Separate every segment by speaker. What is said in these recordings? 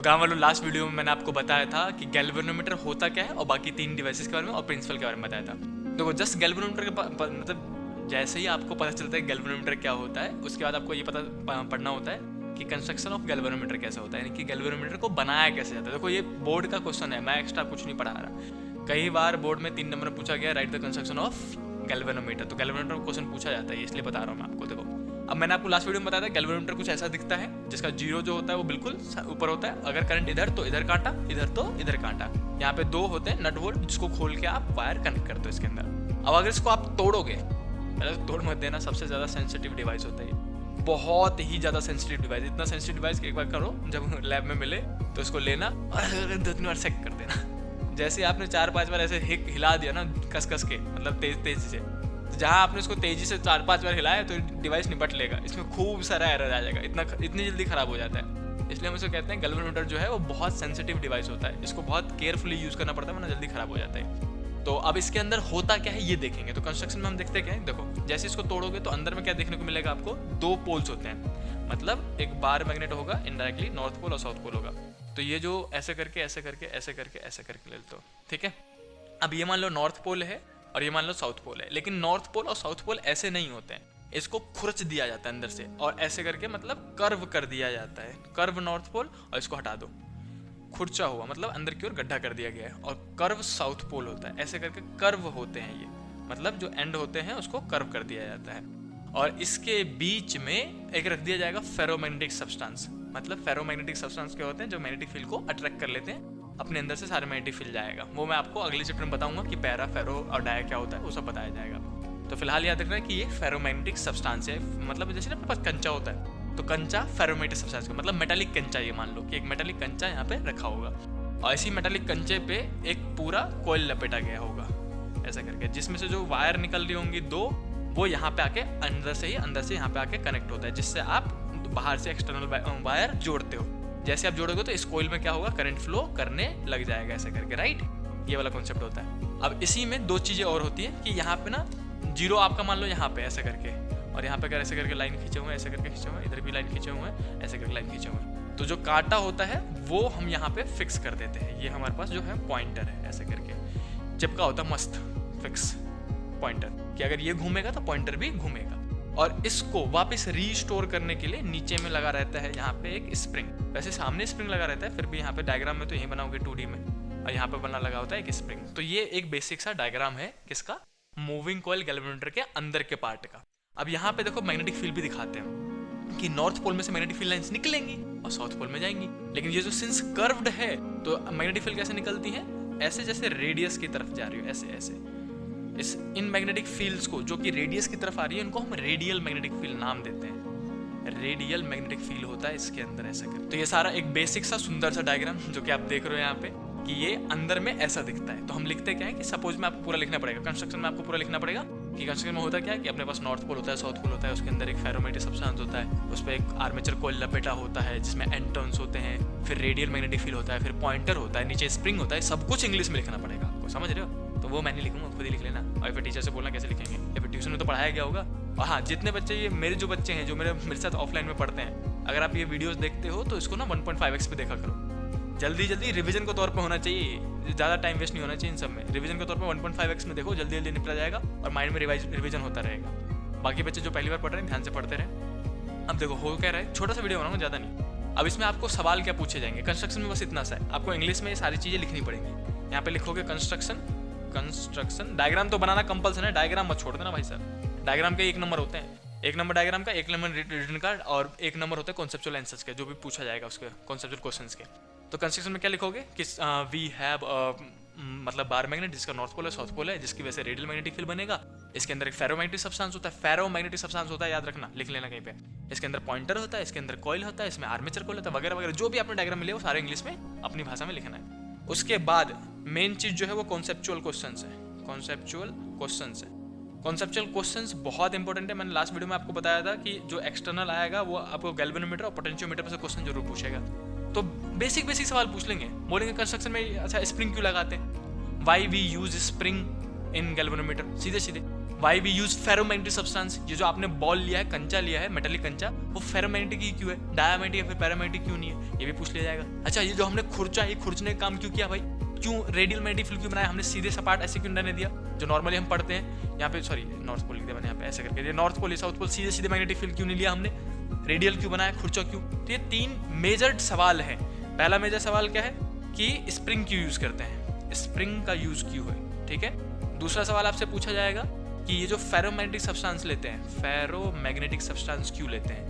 Speaker 1: गाँव वालों, last video में मैंने आपको बताया था कि गैल्वेनोमीटर होता क्या है और बाकी 3 डिवाइसेस के बारे में और प्रिंसिपल के बारे में बताया था। देखो, जस्ट गैल्वेनोमीटर के मतलब जैसे ही आपको पता चलता है गैल्वेनोमीटर क्या होता है, उसके बाद आपको ये पढ़ना होता है कि कंस्ट्रक्शन ऑफ गैल्वेनोमीटर कैसा होता है, यानी कि गैल्वेनोमीटर को बनाया कैसे जाता है। देखो, ये बोर्ड का क्वेश्चन है, मैं एक्स्ट्रा कुछ नहीं पढ़ा रहा। कई बार बोर्ड में 3 नंबर में पूछा गया, right the construction of galvanometer. तो गैल्वेनोमीटर का क्वेश्चन पूछा जाता है, इसलिए बता रहा हूँ मैं आपको। देखो, अब मैंने आपको लास्ट वीडियो में बताया था गैल्वेनोमीटर कुछ ऐसा दिखता है जिसका जीरो जो होता है वो बिल्कुल ऊपर होता है। अगर करंट इधर तो इधर कांटा, इधर तो इधर कांटा। यहाँ पे 2 होते हैं नट बोल्ट, जिसको खोल के आप वायर कनेक्ट करते हो इसके अंदर। अब अगर इसको आप तोड़ोगे, पहले तो तोड़ मत देना, सबसे ज़्यादा सेंसिटिव डिवाइस होता है ये, बहुत ही ज़्यादा सेंसिटिव डिवाइस। इतना सेंसिटिव डिवाइस कि एक बार करो, जब लैब में मिले तो इसको लेना और 2-3 बार चेक कर देना। जैसे आपने 4-5 बार ऐसे हिला दिया ना कस कस के, मतलब तेजी से, जहाँ आपने इसको तेजी से 4-5 बार हिलाया तो डिवाइस निपट लेगा। इसमें खूब सारा एरर आ जाएगा, इतनी जल्दी खराब हो जाता है। इसलिए हम इसको कहते हैं गैल्वेनोमीटर जो है वो बहुत सेंसिटिव डिवाइस होता है, इसको बहुत केयरफुली यूज करना पड़ता है, वरना जल्दी खराब हो जाता है। तो अब इसके अंदर होता क्या है ये देखेंगे। तो कंस्ट्रक्शन में हम देखते क्या है, देखो जैसे इसको तोड़ोगे तो अंदर में क्या देखने को मिलेगा आपको, 2 पोल्स होते हैं। मतलब एक बार मैग्नेट होगा इनडायरेक्टली, नॉर्थ पोल और साउथ पोल होगा। तो ये जो ऐसे करके ऐसे करके ऐसे करके ऐसे करके ले लो, ठीक है। अब ये मान लो नॉर्थ पोल है और ये मान लो साउथ पोल है, लेकिन नॉर्थ पोल और साउथ पोल ऐसे नहीं होते हैं। इसको खुरच दिया जाता है अंदर से और ऐसे करके, मतलब कर्व कर दिया जाता है। कर्व नॉर्थ पोल और इसको हटा दो, खुरचा हुआ मतलब अंदर की ओर गड्ढा कर दिया गया है। और कर्व साउथ पोल होता है, ऐसे करके कर्व होते हैं ये, मतलब जो एंड होते हैं उसको कर्व कर दिया जाता है। और इसके बीच में एक रख दिया जाएगा फेरोमैग्नेटिक सब्सटेंस। मतलब फेरोमैग्नेटिक सब्सटेंस क्या होते हैं, जो मैग्नेटिक फील्ड को अट्रैक्ट कर लेते हैं अपने अंदर से, सारे मैग्नेटिक फील्ड जाएगा। वो मैं आपको अगले चैप्टर में बताऊंगा कि पैरा, फेरो और डाया क्या होता है, वो सब बताया जाएगा। तो फिलहाल याद रखना कि ये फेरोमैग्नेटिक सब्सटेंस है। मतलब जैसे ना अपने पास कंचा होता है, तो कंचा फेरोमैग्नेटिक सब्सटेंस का मतलब मेटालिक कंचा। ये मान लो कि एक मेटालिक कंचा यहाँ पे रखा होगा और इसी मेटालिक कंचे पे एक पूरा कॉइल लपेटा गया होगा ऐसा करके, जिसमें से जो वायर निकल रही होंगी 2, वो यहाँ पे आके अंदर से यहाँ पे आके कनेक्ट होता है, जिससे आप बाहर से एक्सटर्नल वायर जोड़ते हो। जैसे आप जोड़ोगे तो इस कॉइल में क्या होगा, करंट फ्लो करने लग जाएगा ऐसे करके, राइट। ये वाला कॉन्सेप्ट होता है। अब इसी में 2 चीजें और होती है कि यहाँ पे ना जीरो आपका मान लो यहाँ पे ऐसे करके, और यहाँ पे अगर ऐसे करके लाइन खींचे हुए हैं, ऐसे करके खींचे हुए हैं, इधर भी लाइन खींचे हुए हैं, ऐसे करके लाइन खींचे हुए हैं। तो जो कांटा होता है वो हम यहाँ पे फिक्स कर देते हैं। ये हमारे पास जो है पॉइंटर है, ऐसे करके चिपका होता है मस्त फिक्स पॉइंटर, कि अगर ये घूमेगा तो पॉइंटर भी घूमेगा। और इसको वापस रीस्टोर करने के लिए नीचे में लगा रहता है यहाँ पे एक स्प्रिंग। वैसे सामने स्प्रिंग लगा रहता है, फिर भी यहाँ पे डायग्राम में तो यही बनाओगे 2D में, और यहाँ पे बना लगा होता है एक स्प्रिंग। तो ये एक बेसिक सा डायग्राम है किसका, मूविंग कॉइल गैल्वेनोमीटर के अंदर के पार्ट का। अब यहाँ पे देखो मैग्नेटिक फील्ड भी दिखाते हैं कि नॉर्थ पोल में से मैग्नेटिक फील्ड लाइंस निकलेंगी और साउथ पोल में जाएंगी। लेकिन ये जो सिंस कर्व्ड है, तो मैग्नेटिक फील्ड कैसे निकलती है, ऐसे जैसे रेडियस की तरफ जा रही हो, ऐसे ऐसे। इन मैग्नेटिक फील्ड्स को जो कि रेडियस की तरफ आ रही है, इनको हम रेडियल मैग्नेटिक फील्ड नाम देते हैं। रेडियल मैग्नेटिक फील्ड होता है इसके अंदर ऐसा कर। तो ये सारा एक बेसिक सा सुंदर सा डायग्राम जो कि आप देख रहे हो यहाँ पे, कि ये अंदर में ऐसा दिखता है। तो हम लिखते क्या है कि सपोज में आपको पूरा लिखना पड़ेगा, कंस्ट्रक्शन में आपको पूरा लिखना पड़ेगा कि कंस्ट्रक्शन में होता क्या है कि अपने पास नॉर्थ पोल होता है, साउथ पोल होता है, उसके अंदर एक फेरोमैग्नेटिक सब्सटेंस होता है, उस पर एक आर्मेचर कॉइल लपेटा होता है जिसमें एंटर्न्स होते हैं, फिर रेडियल मैग्नेटिक फील्ड होता है, फिर पॉइंटर होता है, नीचे स्प्रिंग होता है। सब कुछ इंग्लिश में लिखना पड़ेगा आपको, समझ रहे हो। तो वो मैं नहीं लिखूंगा, खुद ही लिख लेना, और फिर टीचर से बोलना कैसे लिखेंगे, या फिर ट्यूशन में तो पढ़ाया गया होगा। और हाँ, जितने बच्चे ये मेरे जो बच्चे हैं जो मेरे साथ ऑफलाइन में पढ़ते हैं, अगर आप ये वीडियोस देखते हो तो इसको ना 1.5x पे देखा करो। जल्दी जल्दी रिवीजन के तौर पे होना चाहिए, ज़्यादा टाइम वेस्ट नहीं होना चाहिए इन सब में। रिवीजन के तौर पे 1.5x में देखो, जल्दी जल्दी निपटा जाएगा और माइंड में रिवीजन होता रहेगा। बाकी बच्चे जो पहली बार पढ़ रहे हैं ध्यान से पढ़ते रहे। अब देखो हो क्या रहा है, छोटा सा वीडियो बनाऊंगा, ज़्यादा नहीं। अब इसमें आपको सवाल क्या पूछे जाएंगे, कंस्ट्रक्शन में बस इतना सा है, आपको इंग्लिश में ये सारी चीज़ें लिखनी पड़ेंगी। यहाँ पे लिखोगे कंस्ट्रक्शन, डायग्राम तो बनाना कंपल्सन है, डायग्राम मत छोड़ देना भाई साहब। डायग्राम के 1 नंबर होते हैं, 1 नंबर डायग्राम का, 1 नंबर रिटन का, और 1 नंबर होता है कॉन्सेप्चुअल आंसर्स के, जो भी पूछा जाएगा उसके कॉन्सेप्चुअल क्वेश्चंस के। तो कंस्ट्रक्शन में क्या लिखोगे कि वी हैव मतलब बार मैग्नेट जिसका नॉर्थ पोल है, साउथ पोल है, जिसकी वजह से रेडियल मैग्नेटिक फील्ड बनेगा। इसके अंदर एक फेरोमैग्नेटिक सब्सटेंस होता है, फेरोमैग्नेटिक सब्सटेंस होता है, याद रखना, लिख लेना कहीं पे। इसके अंदर पॉइंटर होता है, इसके अंदर कॉइल होता है, इसमें आर्मेचर कॉइल होता है, वगैरह वगैरह, जो भी आपने डायग्राम मिले वो सारे इंग्लिश में अपनी भाषा में लिखना है। उसके बाद मेन चीज जो है वो कॉन्सेप्चुअल क्वेश्चंस है। कॉन्सेप्चुअल क्वेश्चंस बहुत इंपॉर्टेंट है। मैंने लास्ट वीडियो में आपको बताया था कि जो एक्सटर्नल आएगा वो आपको गैल्वेनोमीटर और पोटेंशियोमीटर से क्वेश्चन जरूर पूछेगा। तो बेसिक सवाल पूछ लेंगे, बोलेंगे कंस्ट्रक्शन में अच्छा स्प्रिंग क्यों लगाते हैं, why we use spring in galvanometer, सीधे सीधे why we use ferromagnetic substance, ये जो आपने बॉल लिया है, कंचा लिया है, मेटेलिक कंचा, वो फेरोमैग्नेटिक ही क्यों है, डायमैग्नेटिक या फिर पैरामैग्नेटिक क्यों नहीं है, ये भी पूछ लिया जाएगा। अच्छा, ये जो हमने खुरचा, ये खुरचने का काम क्यों किया भाई, क्यों रेडियल मैग्नेटिक फील्ड क्यों बनाया हमने, सीधे सपाट ऐसे क्यों रहने दिया, जो नॉर्मली हम पढ़ते हैं यहाँ पे, सॉरी नॉर्थ पोल लिख दिया मैंने यहाँ पे ऐसे करके, ये नॉर्थ पोल साउथ पोल, सीधे सीधे मैग्नेटिक फील्ड क्यों नहीं लिया हमने, रेडियल क्यों बनाया, खुरचा क्यों। तो ये 3 मेजर सवाल है। पहला मेजर सवाल क्या है कि स्प्रिंग क्यों यूज करते हैं, स्प्रिंग का यूज क्यों है, ठीक है। दूसरा सवाल आपसे पूछा जाएगा कि ये जो फेरोमैग्नेटिक सब्सटेंस लेते हैं, फेरोमैग्नेटिक सब्सटेंस क्यों लेते हैं,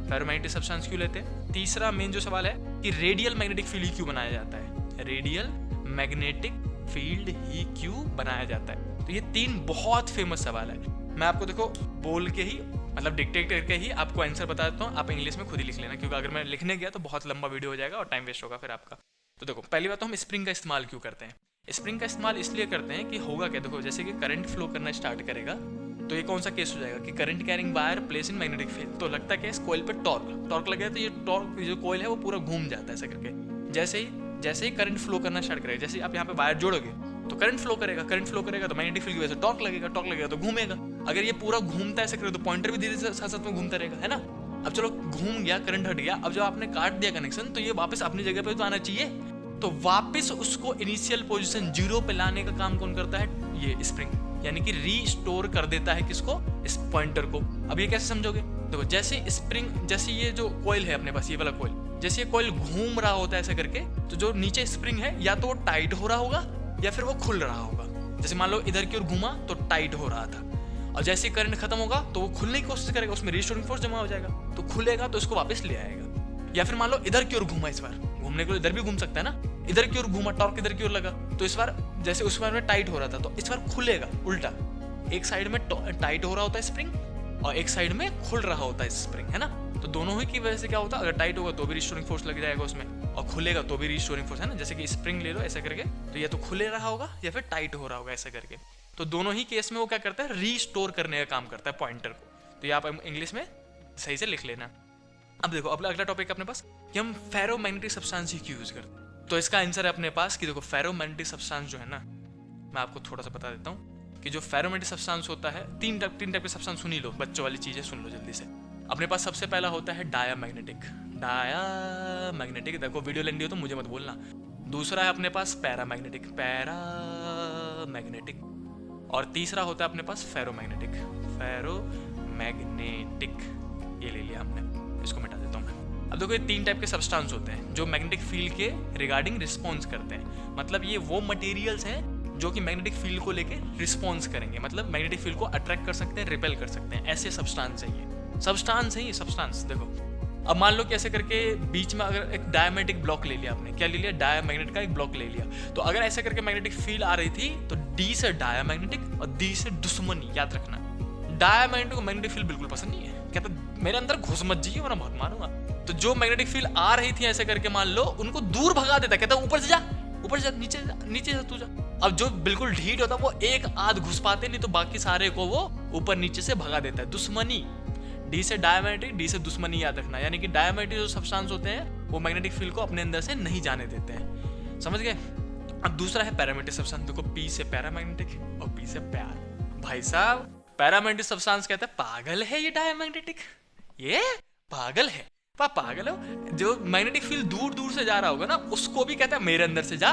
Speaker 1: फेरोमैग्नेटिक सब्सटेंस क्यों लेते हैं। तीसरा मेन जो सवाल है कि रेडियल मैग्नेटिक फील्ड ही क्यों बनाया जाता है, रेडियल मैग्नेटिक फील्ड ही क्यों बनाया जाता है। तो ये 3 बहुत फेमस सवाल है। मैं आपको देखो बोल के ही, मतलब डिक्टेट करके ही आपको आंसर बता देता हूँ, आप इंग्लिश में खुद ही लिख लेना, क्योंकि अगर मैं लिखने गया तो बहुत लंबा वीडियो हो जाएगा और टाइम वेस्ट होगा फिर आपका। तो देखो, पहली बात तो हम स्प्रिंग का इस्तेमाल क्यों करते हैं। स्प्रिंग का इस्तेमाल इसलिए करते हैं कि होगा क्या, देखो जैसे कि करंट फ्लो करना स्टार्ट करेगा तो ये कौन सा केस हो जाएगा कि current carrying wire place in magnetic field, तो लगता है कि इस कॉइल पे टॉर्क लग गया, तो ये टॉर्क जो कॉइल है वो पूरा घूम जाता है ऐसा करके। जैसे ही करंट फ्लो करना स्टार्ट करेगा, जैसे आप यहाँ पे वायर जोड़ोगे तो करंट फ्लो करेगा तो मैग्नेटिक फील्ड की वजह से टॉर्क लगेगा तो घूमेगा। अगर ये पूरा घूमता है ऐसे करे तो पॉइंटर भी धीरे से साथ साथ में घूमता रहेगा, है ना। अब चलो घूम गया, करंट हट गया, अब जब आपने काट दिया कनेक्शन तो ये वापस अपनी जगह पे तो आना चाहिए, तो वापस उसको इनिशियल पोजीशन 0 पे लाने का काम कौन करता है, ये स्प्रिंग, यानी कि रीस्टोर कर देता है किसको, इस पॉइंटर को। अब ये कैसे समझोगे, देखो जैसे स्प्रिंग, जैसे ये जो कॉइल है अपने पास, ये वाला कॉइल, जैसे ये कॉइल घूम रहा होता है ऐसे करके, तो जो नीचे स्प्रिंग है या तो वो टाइट हो रहा होगा या फिर वो खुल रहा होगा। जैसे मान लो इधर की ओर घूमा तो टाइट हो रहा था, और जैसे ही करंट खत्म होगा तो वो खुलने की कोशिश करेगा, उसमें रीस्टोरिंग फोर्स जमा हो जाएगा तो खुलेगा, तो इसको वापस ले आएगा। या फिर मान लो इधर की ओर घूमा, इस बार घूमने को इधर भी घूम सकता है ना, इधर की ओर घूमा, टॉर्क इधर की ओर लगा, तो इस बार जैसे उस बार में टाइट हो रहा था तो इस बार खुलेगा उल्टा, एक साइड में टाइट हो रहा होता है स्प्रिंग और एक साइड में खुल रहा होता है स्प्रिंग, है ना। तो दोनों ही की वजह से क्या होता है, अगर टाइट होगा तो भी रिस्टोरिंग फोर्स लग जाएगा उसमें, और खुलेगा तो भी रिस्टोरिंग फोर्स, है ना। जैसे कि स्प्रिंग ले लो ऐसा करके, तो या तो खुले रहा होगा या फिर टाइट हो रहा होगा ऐसा करके, तो दोनों ही केस में वो क्या करता है, रीस्टोर करने का काम करता है पॉइंटर को। तो ये आप इंग्लिश में सही से लिख लेना। अब देखो अगला टॉपिक अपने पास कि हम फेरोमैग्नेटिक सब्सटेंस ही क्यों यूज करते हैं। तो इसका आंसर है अपने पास कि देखो फेरोमैग्नेटिक सब्सटेंस जो है ना, मैं आपको थोड़ा सा बता देता हूँ कि जो फेरोमैग्नेटिक सब्सटेंस होता है, तीन टाइप के सब्सटेंस सुन ही लो, बच्चों वाली चीजें सुन लो जल्दी से। अपने पास सबसे पहला होता है डायामैग्नेटिक, देखो वीडियो लेंदी हो तो मुझे मत बोलना। दूसरा है अपने पास पैरामैग्नेटिक, और तीसरा होता है अपने पास फेरोमैग्नेटिक, ये ले लिया हमने, इसको मिटा देता हूँ मैं। अब देखो ये 3 टाइप के सब्सटेंस होते हैं जो मैग्नेटिक फील्ड के रिगार्डिंग रिस्पॉन्स करते हैं, मतलब ये वो मटेरियल्स हैं जो कि मैग्नेटिक फील्ड को लेके रिस्पॉन्स करेंगे, मतलब मैग्नेटिक फील्ड को अट्रैक्ट कर सकते हैं, रिपेल कर सकते हैं, ऐसे सब्सटेंस है ये सब्सटेंस। देखो अब मान लो कि ऐसे करके बीच में अगर एक डायमैग्नेटिक ब्लॉक ले लिया आपने, क्या ले लिया, डायमैग्नेट का एक ब्लॉक ले लिया, तो अगर ऐसे करके मैग्नेटिक फील्ड आ रही थी तो डी से डायमैग्नेटिक और डी से दुश्मनी, याद रखना। डायमैग्नेटिक को मैग्नेटिक फील्ड बिल्कुल पसंद नहीं है, कहता मेरे अंदर घुस मत जाइए वरना बहुत मारूंगा। तो जो मैग्नेटिक फील्ड आ रही थी ऐसे करके मान लो, उनको दूर भगा देता, कहता ऊपर से जा, नीचे जा तू जा। अब जो बिल्कुल ढीठ होता वो एक आध घुस पाते, नहीं तो बाकी सारे को वो ऊपर नीचे से भगा देता है। दुश्मनी, डी से डायमैग्नेटिक, डी से दुश्मनी, याद रखना। यानी कि डायमैग्नेटिक जो सब्सटेंस होते हैं वो मैग्नेटिक फील्ड को अपने अंदर से नहीं जाने देते हैं, समझ गए। अब दूसरा है पैरामैग्नेटिक सब्सटेंस, देखो पी से पैरामैग्नेटिक और पी से प्यार। भाई साहब पैरामैग्नेटिक सब्सटेंस कहता है पागल है ये डायमैग्नेटिक, ये पागल है, पागल हो। जो मैग्नेटिक फील्ड दूर दूर से जा रहा होगा ना, उसको भी कहता है मेरे अंदर से जा,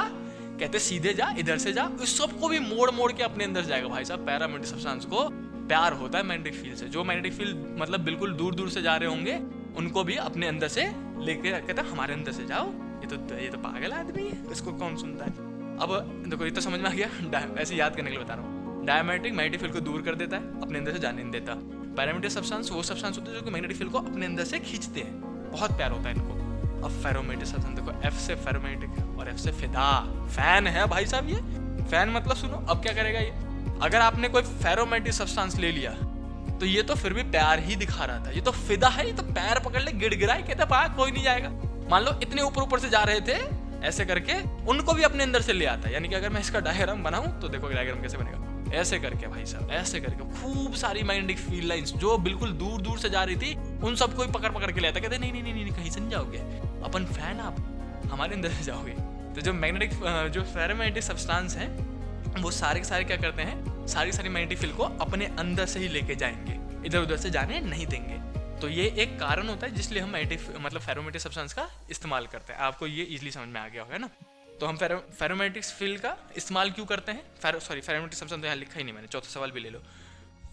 Speaker 1: कहते सीधे जा, इधर से जा, उस सबको भी मोड़ मोड़ के अपने अंदर जाएगा। भाई साहब पैरामैग्नेटिक सब्सटेंस को प्यार होता है मैग्नेटिक फील्ड से। जो मैग्नेटिक फील्ड मतलब बिल्कुल दूर दूर से जा रहे होंगे उनको भी अपने अंदर से लेके कहता है हमारे अंदर से जाओ, ये तो पागल आदमी है, इसको कौन सुनता है। अब देखो ये तो समझ में आ गया, ऐसे याद करने के लिए बता रहा हूँ। डायमैग्नेटिक मैग्नेटिक फील्ड को दूर कर देता है, अपने अंदर से जाने नहीं देता। पैरामैग्नेटिक सब्सटेंस वो सब्सटेंस होते हैं जो कि मैग्नेटिक फील्ड को अपने अंदर से खींचते हैं, बहुत प्यार होता है इनको। अब फेरोमैग्नेटिक सब्सटेंस देखो, एफ से फेरोमैग्नेटिक और एफ से फिदा, फैन है भाई साहब ये। फैन मतलब सुनो अब क्या करेगा ये, अगर आपने कोई फेरोमैग्नेटिक सब्सटेंस ले लिया तो ये तो फिर भी प्यार ही दिखा रहा था, ये तो फिदा है, ये तो पैर पकड़ ले गिड़गिड़ाए, कहता पा कोई नहीं जाएगा। मान लो इतने ऊपर से जा रहे थे ऐसे करके, उनको भी अपने अंदर से ले आता है। यानी कि अगर मैं इसका डायग्राम बनाऊं तो देखो डायग्राम कैसे बनेगा, ऐसे करके भाई साहब, ऐसे करके खूब सारी मैग्नेटिक फील्ड लाइंस जो बिल्कुल दूर दूर से जा रही थी उन सबको ही पकड़ के ले आता, कहते नहीं कहीं से नहीं जाओगे, अपन फैन आप हमारे अंदर से जाओगे। तो जो मैग्नेटिक जो फेरोमैग्नेटिक सब्सटेंस है वो सारे के सारे क्या करते हैं, सारी मैग्नेटिक फील्ड को अपने अंदर से ही लेके जाएंगे, इधर उधर से जाने नहीं देंगे। तो ये एक कारण होता है जिसलिए हम मैग्नेटिक मतलब फेरोमैग्नेटिक सब्सटेंस का इस्तेमाल करते हैं। आपको ये इजीली समझ में आ गया होगा ना। तो हम फेरोमैग्नेटिक फील्ड का इस्तेमाल क्यों करते हैं? फेरोमैग्नेटिक सब्सटेंस तो यहाँ लिखा ही नहीं मैंने, चौथा सवाल भी ले लो।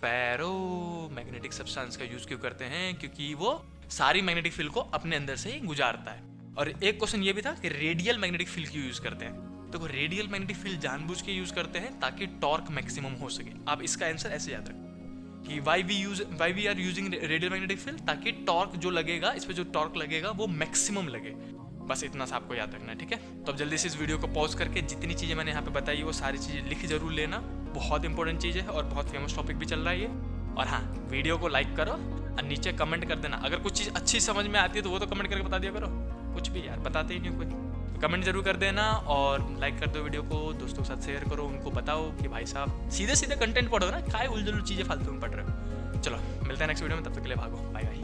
Speaker 1: फेरोमैग्नेटिक सब्सटेंस का यूज क्यों करते हैं? क्योंकि वो सारी मैग्नेटिक फील्ड को अपने अंदर से ही गुजारता है। और एक क्वेश्चन ये भी था कि रेडियल मैग्नेटिक फील्ड क्यों यूज करते हैं? तो रेडियल मैग्नेटिक फील्ड जानबूझ के यूज करते हैं ताकि टॉर्क मैक्सिमम हो सके। आप इसका आंसर ऐसे याद रखें कि why we are using radial magnetic field, ताकि टॉर्क जो लगेगा, इस पे जो टॉर्क लगेगा वो मैक्सिमम लगे। बस इतना सा आपको याद रखना है, ठीक है। तो अब जल्दी से इस वीडियो को पॉज करके जितनी चीज़ें मैंने यहाँ पे बताई वो सारी चीज़ें लिख जरूर लेना, बहुत इंपॉर्टेंट चीज़ है और बहुत फेमस टॉपिक भी चल रहा है ये। और हाँ, वीडियो को लाइक करो और नीचे कमेंट कर देना। अगर कुछ चीज़ अच्छी समझ में आती है तो वो तो कमेंट करके बता दिया करो, कुछ भी यार बताते ही नहीं कोई, तो कमेंट जरूर कर देना और लाइक कर दो वीडियो को, दोस्तों के साथ शेयर करो, उनको बताओ कि भाई साहब सीधे सीधे कंटेंट पढ़ो ना, काय उलझुल चीज़ें फालतू में पढ़ रहे हो। चलो मिलते हैं नेक्स्ट वीडियो में, तब तक के लिए भागो, बाय बाय।